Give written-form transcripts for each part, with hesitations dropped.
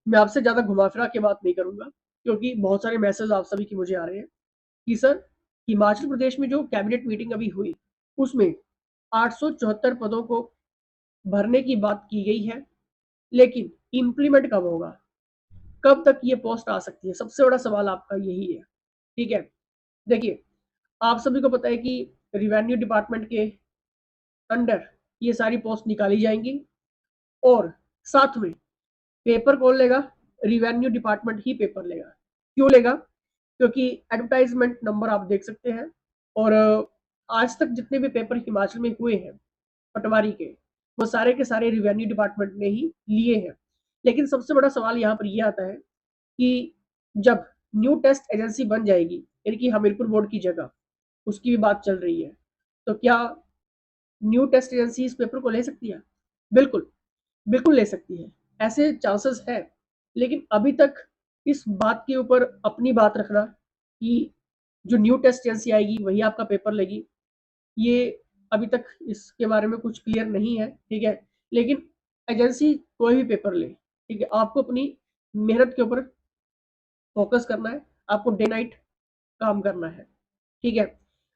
मैं आपसे ज़्यादा घुमा-फिरा के बात नहीं करूँगा, क्योंकि बहुत सारे मैसेज आप सभी के मुझे आ रहे हैं कि सर, हिमाचल प्रदेश में जो कैबिनेट मीटिंग अभी हुई, उसमें 874 पदों को भरने की बात की गई है, लेकिन इम्प्लीमेंट कब होगा? कब तक ये पोस्ट आ सकती है? सबसे बड़ा सवाल आपका यही है, ठीक है? देखिए, आप सभी को पता है कि रिवेन्यू डिपार्टमेंट के अंडर ये सारी पोस्ट निकाली जाएँगी और साथ में पेपर कौन लेगा? रिवेन्यू डिपार्टमेंट ही पेपर लेगा। क्यों लेगा? क्योंकि एडवर्टाइजमेंट नंबर आप देख सकते हैं और आज तक जितने भी पेपर हिमाचल में हुए हैं पटवारी के, वो सारे के सारे रिवेन्यू डिपार्टमेंट ने ही लिए हैं। लेकिन सबसे बड़ा सवाल यहाँ पर ये आता है कि जब न्यू टेस्ट एजेंसी बन जाएगी, यानी कि हमीरपुर बोर्ड की जगह, उसकी भी बात चल रही है, तो क्या न्यू टेस्ट एजेंसी इस पेपर को ले सकती है? बिल्कुल, बिल्कुल ले सकती है। ऐसे चांसेस है, लेकिन अभी तक इस बात के ऊपर अपनी बात रखना कि जो न्यू टेस्ट एजेंसी आएगी वही आपका पेपर लेगी, ये अभी तक इसके बारे में कुछ क्लियर नहीं है, ठीक है? लेकिन एजेंसी कोई भी पेपर ले, ठीक है? आपको अपनी मेहनत के ऊपर फोकस करना है, आपको डे नाइट काम करना है, ठीक है?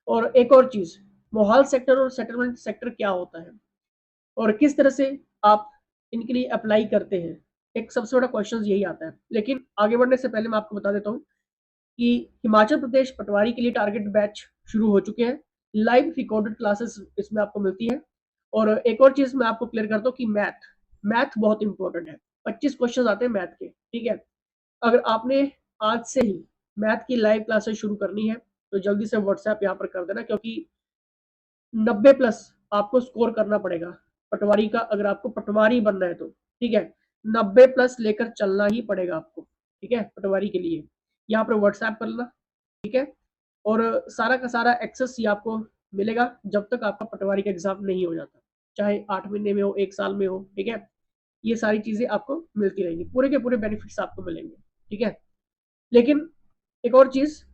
और एक और चीज़, मोहाल सेक्टर और सेटलमेंट सेक्टर क्या होता है और किस तरह से आप इनके लिए अप्लाई करते हैं? एक सबसे बड़ा क्वेश्चन यही आता है। लेकिन आगे बढ़ने से पहले मैं आपको बता देता हूँ कि हिमाचल प्रदेश पटवारी के लिए टारगेट बैच शुरू हो चुके हैं। लाइव रिकॉर्डेड क्लासेस इसमें आपको मिलती है और एक और चीज़ मैं आपको क्लियर करता हूँ कि मैथ बहुत इंपॉर्टेंट है। 25 क्वेश्चन आते हैं मैथ के, ठीक है? अगर आपने आज से ही मैथ की लाइव क्लासेस शुरू करनी है, तो जल्दी से व्हाट्सएप यहाँ पर कर देना, क्योंकि 90 प्लस आपको स्कोर करना पड़ेगा पटवारी का, अगर आपको पटवारी बनना है तो, ठीक है? 90 प्लस लेकर चलना ही पड़ेगा आपको, ठीक है? पटवारी के लिए यहाँ पर व्हाट्सएप कर लेना, ठीक है? और सारा का सारा एक्सेस ही आपको मिलेगा जब तक आपका पटवारी का एग्जाम नहीं हो जाता, चाहे 8 महीने में हो, 1 साल में हो, ठीक है? ये सारी चीजें आपको मिलती रहेंगी, पूरे के पूरे बेनिफिट्स आपको मिलेंगे, ठीक है? लेकिन एक और चीज,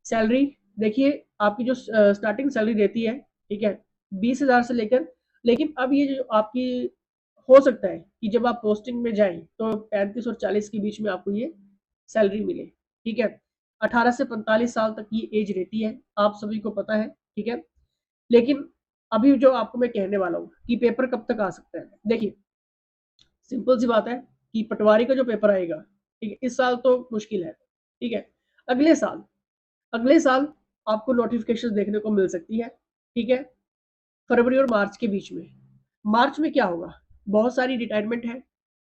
सैलरी देखिए, आपकी जो स्टार्टिंग सैलरी रहती है, ठीक है, 20,000 से लेकर, लेकिन अब ये जो आपकी हो सकता है कि जब आप पोस्टिंग में जाएं तो 35 और 40 के बीच में आपको ये सैलरी मिले, ठीक है? 18 से 45 साल तक ये एज रहती है, आप सभी को पता है, ठीक है? लेकिन अभी जो आपको मैं कहने वाला हूँ कि पेपर कब तक आ सकता है, देखिए, सिंपल सी बात है कि पटवारी का जो पेपर आएगा, ठीक है, इस साल तो मुश्किल है, ठीक है? अगले साल, अगले साल आपको नोटिफिकेशन देखने को मिल सकती है, ठीक है? फरवरी और मार्च के बीच में। मार्च में क्या होगा? बहुत सारी रिटायरमेंट है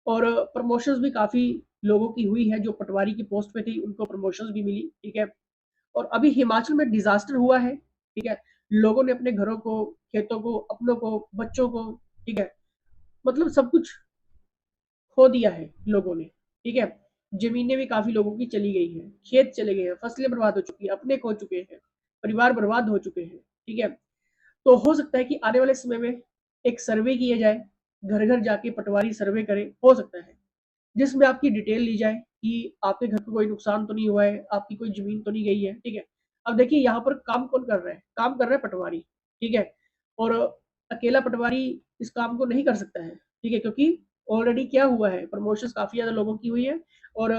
और प्रमोशंस भी काफ़ी लोगों की हुई है, जो पटवारी की पोस्ट पे थी उनको प्रमोशंस भी मिली, ठीक है? और अभी हिमाचल में डिजास्टर हुआ है, ठीक है? लोगों ने अपने घरों को, खेतों को, अपनों को, बच्चों को, ठीक है, मतलब सब कुछ खो दिया है लोगों ने, ठीक है? जमीनें भी काफी लोगों की चली गई हैं, खेत चले गए हैं, फसलें बर्बाद हो चुकी हैं, अपने खो चुके हैं, परिवार बर्बाद हो चुके हैं, ठीक है? तो हो सकता है कि आने वाले समय में एक सर्वे किया जाए, घर घर जाके पटवारी सर्वे करे, हो सकता है, जिसमें आपकी डिटेल ली जाए कि आपके घर को कोई नुकसान तो नहीं हुआ है, आपकी कोई जमीन तो नहीं गई है, ठीक है? अब देखिए, यहाँ पर काम कौन कर रहा है? काम कर रहा है पटवारी, ठीक है? और अकेला पटवारी इस काम को नहीं कर सकता है, ठीक है? क्योंकि ऑलरेडी क्या हुआ है, प्रमोशंस काफी ज्यादा लोगों की हुई है और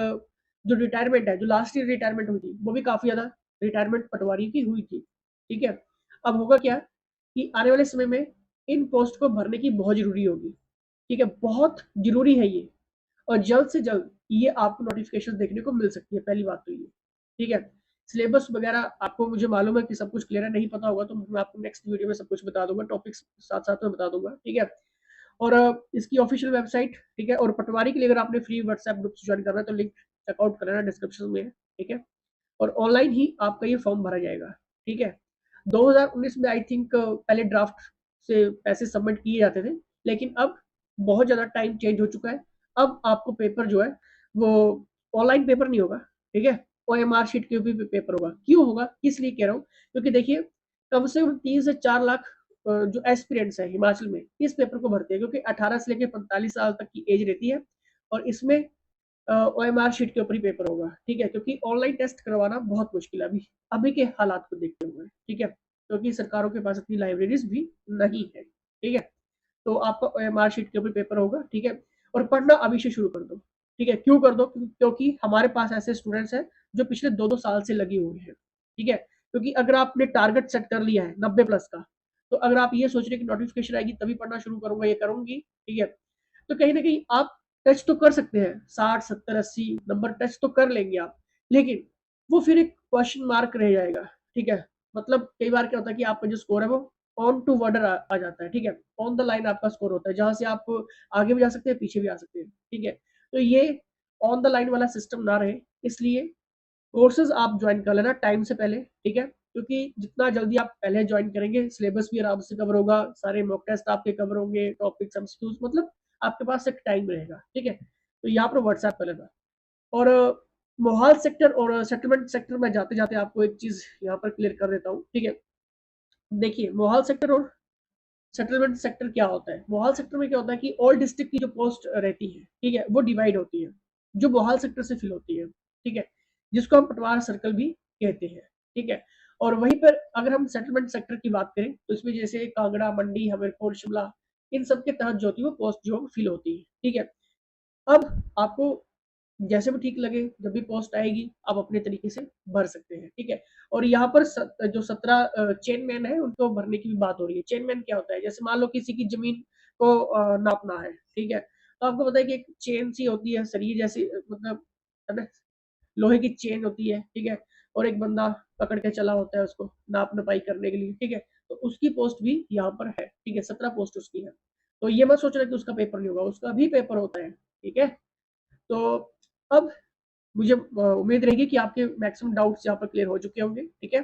जो रिटायरमेंट है, जो लास्ट ईयर रिटायरमेंट हुई थी, वो भी काफी ज्यादा रिटायरमेंट पटवारी की हुई थी, ठीक है? अब होगा क्या कि आने वाले समय में इन पोस्ट को भरने की बहुत जरूरी होगी, ठीक है? बहुत जरूरी है ये, और जल्द से जल्द ये आपको नोटिफिकेशन देखने को मिल सकती है, पहली बात तो ये, ठीक है? सिलेबस वगैरह आपको मुझे मालूम है कि सब कुछ क्लियर है, नहीं पता होगा तो मैं आपको नेक्स्ट वीडियो में सब कुछ बता दूंगा, टॉपिक्स साथ साथ में बता दूंगा, ठीक है? और इसकी ऑफिशियल वेबसाइट, ठीक है, और पटवारी के लिए अगर आपने फ्री व्हाट्सएप ग्रुप ज्वाइन करना है तो लिंक चेकआउट कर लेना, डिस्क्रिप्शन में है, ठीक है? और ऑनलाइन ही आपका ये फॉर्म भरा जाएगा, ठीक है? 2019 में आई थिंक पहले ड्राफ्ट से पैसे सबमिट किए जाते थे, लेकिन अब बहुत ज़्यादा टाइम चेंज हो चुका है। अब आपको पेपर जो है वो ऑनलाइन पेपर नहीं होगा, ठीक है? ओएमआर शीट के ऊपर पेपर होगा। क्यों होगा? किस लिए कह रहा हूँ? क्योंकि देखिए, कम से कम 3 से 4 लाख जो एस्पिरेंट्स हैं हिमाचल में इस पेपर को भरते हैं, क्योंकि 18 से लेकर 45 साल तक की एज रहती है और इसमें ओएमआर शीट के ऊपर ही पेपर होगा, ठीक है? क्योंकि ऑनलाइन टेस्ट करवाना बहुत मुश्किल है अभी, अभी के हालात को देखते हुए, ठीक है? क्योंकि सरकारों के पास इतनी लाइब्रेरीज भी नहीं है, ठीक है? तो आपका ओएमआर शीट के ऊपर पेपर होगा, ठीक है? और पढ़ना अभी से शुरू कर दो, ठीक है, क्यों कर दो? क्योंकि हमारे पास ऐसे स्टूडेंट्स हैं जो पिछले 2-2 साल से लगे हुए हैं, ठीक है? क्योंकि अगर आपने टारगेट सेट कर लिया है 90 प्लस का, तो अगर आप ये सोच रहे हैं कि नोटिफिकेशन आएगी तभी पढ़ना शुरू करूँगा, ये करूँगी, ठीक है? तो कहीं न कहीं आप टच तो कर सकते हैं, 60, 70, 80 नंबर टच तो कर लेंगे आप, लेकिन वो फिर एक क्वेश्चन मार्क रह जाएगा, ठीक है? मतलब कई बार क्या होता है कि आपका जो स्कोर है वो ऑन टू बॉर्डर आ जाता है, ठीक है? ऑन द लाइन आपका स्कोर होता है, जहाँ से आप आगे भी जा सकते हैं, पीछे भी आ सकते हैं, ठीक है? तो ये ऑन द लाइन वाला सिस्टम ना रहे, इसलिए कोर्सेज़ आप जॉइन कर लेना टाइम से पहले, ठीक है? क्योंकि जितना जल्दी आप पहले जॉइन करेंगे, सिलेबस भी आराम से कवर होगा, सारे मॉक टेस्ट आपके कवर होंगे, टॉपिक्स, एमसीक्यूज़ मतलब आपके पास एक टाइम रहेगा, ठीक है? तो यहाँ पर व्हाट्सएप कर लेना और मोहाल सेक्टर और सेटलमेंट सेक्टर में जाते-जाते आपको एक चीज़ यहाँ पर क्लियर कर देता हूँ, ठीक है? देखिए, मोहाल सेक्टर और सेटलमेंट सेक्टर क्या होता है? मोहाल सेक्टर में क्या होता है कि ऑल डिस्ट्रिक्ट की जो पोस्ट रहती है, ठीक है? वो डिवाइड होती है, जो मोहाल सेक्टर से फिल होती है, ठीक है? जिसको हम पटवार सर्कल भी कहते हैं, ठीक है? और वहीं पर अगर हम सेटलमेंट सेक्टर की बात करें, तो इसमें जैसे कांगड़ा, मंडी, हमीरपुर, शिमला, इन सब के तहत जो होती है वो पोस्ट जो फिल होती है, ठीक है? अब आपको जैसे भी ठीक लगे, जब भी पोस्ट आएगी, आप अपने तरीके से भर सकते हैं, ठीक है? और यहाँ पर जो 17 चेनमैन हैं, उनको भरने की भी बात हो रही है। चेनमैन क्या होता है? जैसे मान लो किसी की ज़मीन को नापना है, ठीक है? तो आपको पता है कि एक चेन सी होती है, सरिये जैसी मतलब है ना? लोहे की चेन होती है, ठीक है? और एक बंदा पकड़ के चला होता है उसको नाप-नपाई करने के लिए, ठीक है? तो उसकी पोस्ट भी यहाँ पर है, ठीक है? 17 पोस्ट उसकी है। तो ये मत सोचना कि उसका पेपर नहीं होगा, उसका भी पेपर होता है, ठीक है? तो अब मुझे उम्मीद रहेगी कि आपके मैक्सिमम डाउट्स यहाँ पर क्लियर हो चुके होंगे, ठीक है?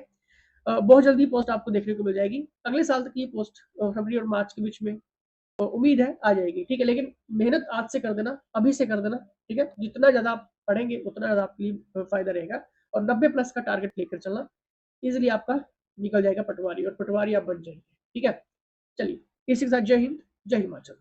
बहुत जल्दी पोस्ट आपको देखने को मिल जाएगी। अगले साल तक ये पोस्ट फरवरी और मार्च के बीच में उम्मीद है आ जाएगी, ठीक है? लेकिन मेहनत आज से कर देना, अभी से कर देना, ठीक है? जितना ज़्यादा आप पढ़ेंगे, उतना ज़्यादा आपके लिए फ़ायदा रहेगा और 90 प्लस का टारगेट लेकर चलना, ईज़िली आपका निकल जाएगा पटवारी और पटवारी आप बन जाएँगे, ठीक है? चलिए, इसी के साथ जय हिंद, जय हिमाचल।